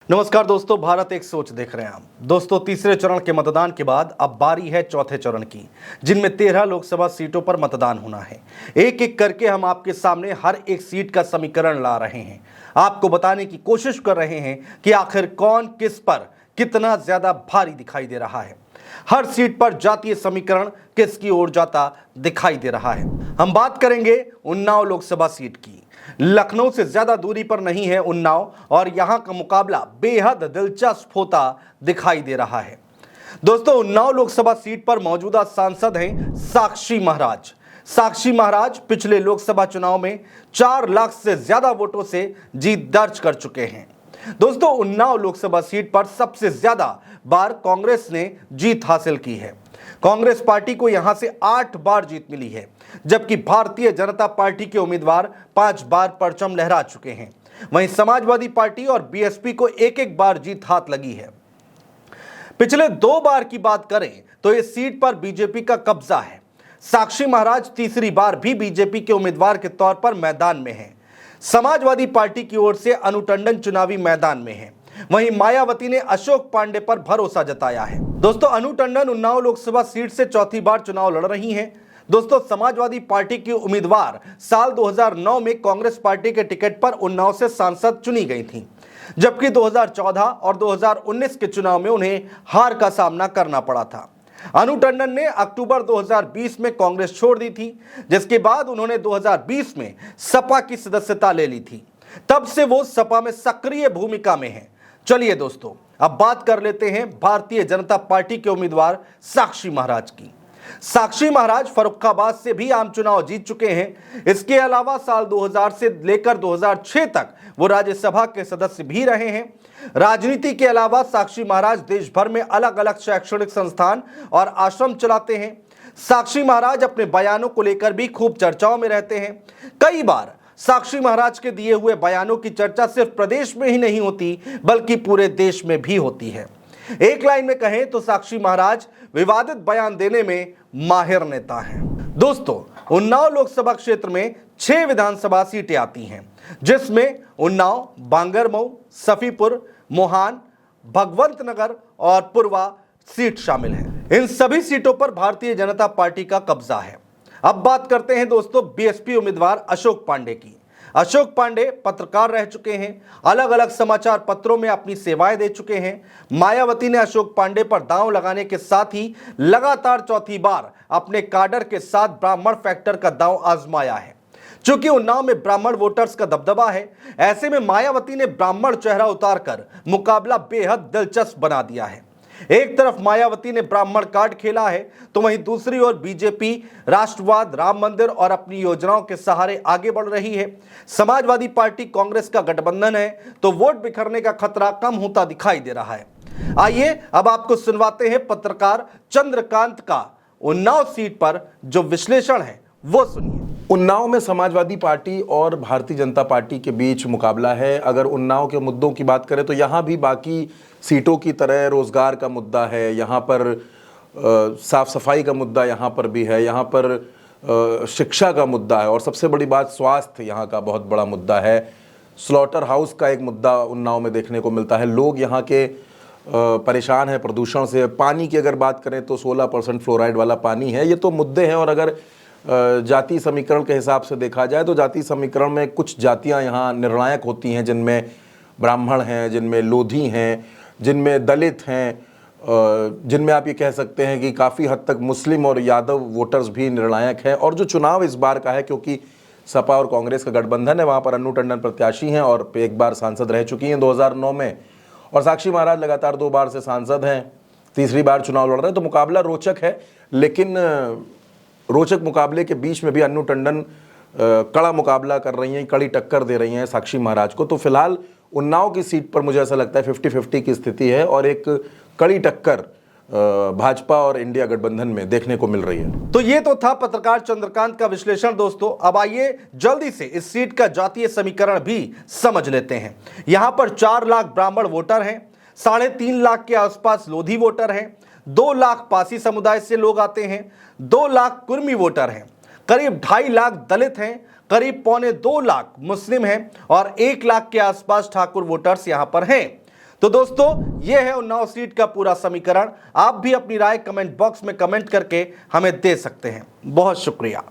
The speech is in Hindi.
नमस्कार दोस्तों, भारत एक सोच देख रहे हैं आप। दोस्तों, तीसरे चरण के मतदान के बाद अब बारी है चौथे चरण की, जिनमें 13 लोकसभा सीटों पर मतदान होना है। एक एक करके हम आपके सामने हर एक सीट का समीकरण ला रहे हैं, आपको बताने की कोशिश कर रहे हैं कि आखिर कौन किस पर कितना ज्यादा भारी दिखाई दे रहा है। हर सीट पर जातीय समीकरण किसकी ओर जाता दिखाई दे रहा है। हम बात करेंगे उन्नाव लोकसभा सीट की। लखनऊ से ज्यादा दूरी पर नहीं है उन्नाव, और यहां का मुकाबला बेहद दिलचस्प होता दिखाई दे रहा है। दोस्तों, उन्नाव लोकसभा सीट पर मौजूदा सांसद हैं साक्षी महाराज। साक्षी महाराज पिछले लोकसभा चुनाव में 4 लाख से ज्यादा वोटों से जीत दर्ज कर चुके हैं। दोस्तों, उन्नाव लोकसभा सीट पर सबसे ज्यादा बार कांग्रेस ने जीत हासिल की है। कांग्रेस पार्टी को यहां से 8 बार जीत मिली है, जबकि भारतीय जनता पार्टी के उम्मीदवार 5 बार परचम लहरा चुके हैं। वहीं समाजवादी पार्टी और बीएसपी को एक एक बार जीत हाथ लगी है। पिछले 2 बार की बात करें तो इस सीट पर बीजेपी का कब्जा है। साक्षी महाराज तीसरी बार भी बीजेपी के उम्मीदवार के तौर पर मैदान में हैं। समाजवादी पार्टी की ओर से अनु टंडन चुनावी मैदान में है। वहीं मायावती ने अशोक पांडे पर भरोसा जताया है। दोस्तों, अनु टंडन उन्नाव लोकसभा सीट से चौथी बार चुनाव लड़ रही हैं। दोस्तों, समाजवादी पार्टी की उम्मीदवार साल 2009 में कांग्रेस पार्टी के टिकट पर उन्नाव से सांसद चुनी गई थी, जबकि 2014 और 2019 के चुनाव में उन्हें हार का सामना करना पड़ा था। अनु टंडन ने अक्टूबर 2020 में कांग्रेस छोड़ दी थी, जिसके बाद उन्होंने 2020 में सपा की सदस्यता ले ली थी। तब से वो सपा में सक्रिय भूमिका में हैं। चलिए दोस्तों, अब बात कर लेते हैं भारतीय जनता पार्टी के उम्मीदवार साक्षी महाराज की। साक्षी महाराज फर्रुखाबाद से भी आम चुनाव जीत चुके हैं। इसके अलावा साल 2000 से लेकर 2006 तक वो राज्यसभा के सदस्य भी रहे हैं। राजनीति के अलावा साक्षी महाराज देश भर में अलग अलग शैक्षणिक संस्थान और आश्रम चलाते हैं। साक्षी महाराज अपने बयानों को लेकर भी खूब चर्चाओं में रहते हैं। कई बार साक्षी महाराज के दिए हुए बयानों की चर्चा सिर्फ प्रदेश में ही नहीं होती, बल्कि पूरे देश में भी होती है। एक लाइन में कहें तो साक्षी महाराज विवादित बयान देने में माहिर नेता हैं। दोस्तों, उन्नाव लोकसभा क्षेत्र में 6 विधानसभा सीटें आती हैं, जिसमें उन्नाव, बांगरमऊ, सफीपुर, मोहान, भगवंत नगर और पुरवा सीट शामिल है। इन सभी सीटों पर भारतीय जनता पार्टी का कब्जा है। अब बात करते हैं दोस्तों बीएसपी उम्मीदवार अशोक पांडे की। अशोक पांडे पत्रकार रह चुके हैं, अलग अलग समाचार पत्रों में अपनी सेवाएं दे चुके हैं। मायावती ने अशोक पांडे पर दांव लगाने के साथ ही लगातार चौथी बार अपने काडर के साथ ब्राह्मण फैक्टर का दांव आजमाया है। चूंकि उन्नाव में ब्राह्मण वोटर्स का दबदबा है, ऐसे में मायावती ने ब्राह्मण चेहरा उतारकर मुकाबला बेहद दिलचस्प बना दिया है। एक तरफ मायावती ने ब्राह्मण कार्ड खेला है, तो वहीं दूसरी ओर बीजेपी राष्ट्रवाद, राम मंदिर और अपनी योजनाओं के सहारे आगे बढ़ रही है। समाजवादी पार्टी कांग्रेस का गठबंधन है, तो वोट बिखरने का खतरा कम होता दिखाई दे रहा है। आइए अब आपको सुनवाते हैं पत्रकार चंद्रकांत का उन्नाव सीट पर जो विश्लेषण है वो सुनिए। उन्नाव में समाजवादी पार्टी और भारतीय जनता पार्टी के बीच मुकाबला है। अगर उन्नाव के मुद्दों की बात करें तो यहाँ भी बाकी सीटों की तरह रोजगार का मुद्दा है, यहाँ पर साफ सफाई का मुद्दा यहाँ पर भी है, यहाँ पर शिक्षा का मुद्दा है, और सबसे बड़ी बात स्वास्थ्य यहाँ का बहुत बड़ा मुद्दा है। स्लॉटर हाउस का एक मुद्दा उन्नाव में देखने को मिलता है। लोग यहाँ के परेशान हैं प्रदूषण से। पानी की अगर बात करें तो 16% फ्लोराइड वाला पानी है। ये तो मुद्दे हैं। और अगर जाति समीकरण के हिसाब से देखा जाए तो जाति समीकरण में कुछ जातियां यहाँ निर्णायक होती हैं, जिनमें ब्राह्मण हैं, जिनमें लोधी हैं, जिनमें दलित हैं, जिनमें आप ये कह सकते हैं कि काफ़ी हद तक मुस्लिम और यादव वोटर्स भी निर्णायक हैं। और जो चुनाव इस बार का है, क्योंकि सपा और कांग्रेस का गठबंधन है, वहाँ पर अनु टंडन प्रत्याशी हैं और एक बार सांसद रह चुकी हैं 2009 में, और साक्षी महाराज लगातार 2 बार से सांसद हैं, तीसरी बार चुनाव लड़ रहे हैं। तो मुकाबला रोचक है, लेकिन रोचक मुकाबले के बीच में भी अनु टंडन कड़ा मुकाबला कर रही हैं, कड़ी टक्कर दे रही हैं साक्षी महाराज को। तो फिलहाल उन्नाव की सीट पर मुझे ऐसा लगता है 50-50 की स्थिति है, और एक कड़ी टक्कर भाजपा और इंडिया गठबंधन में देखने को मिल रही है। तो ये तो था पत्रकार चंद्रकांत का विश्लेषण। दोस्तों, अब आइए जल्दी से इस सीट का जातीय समीकरण भी समझ लेते हैं। यहां पर 4 लाख ब्राह्मण वोटर हैं, 3.5 लाख के आसपास लोधी वोटर हैं, 2 लाख पासी समुदाय से लोग आते हैं, 2 लाख कुर्मी वोटर हैं, करीब 2.5 लाख दलित हैं, करीब 1.25 लाख मुस्लिम हैं और 1 लाख के आसपास ठाकुर वोटर्स यहां पर हैं। तो दोस्तों ये है उन्नाव सीट का पूरा समीकरण। आप भी अपनी राय कमेंट बॉक्स में कमेंट करके हमें दे सकते हैं। बहुत शुक्रिया।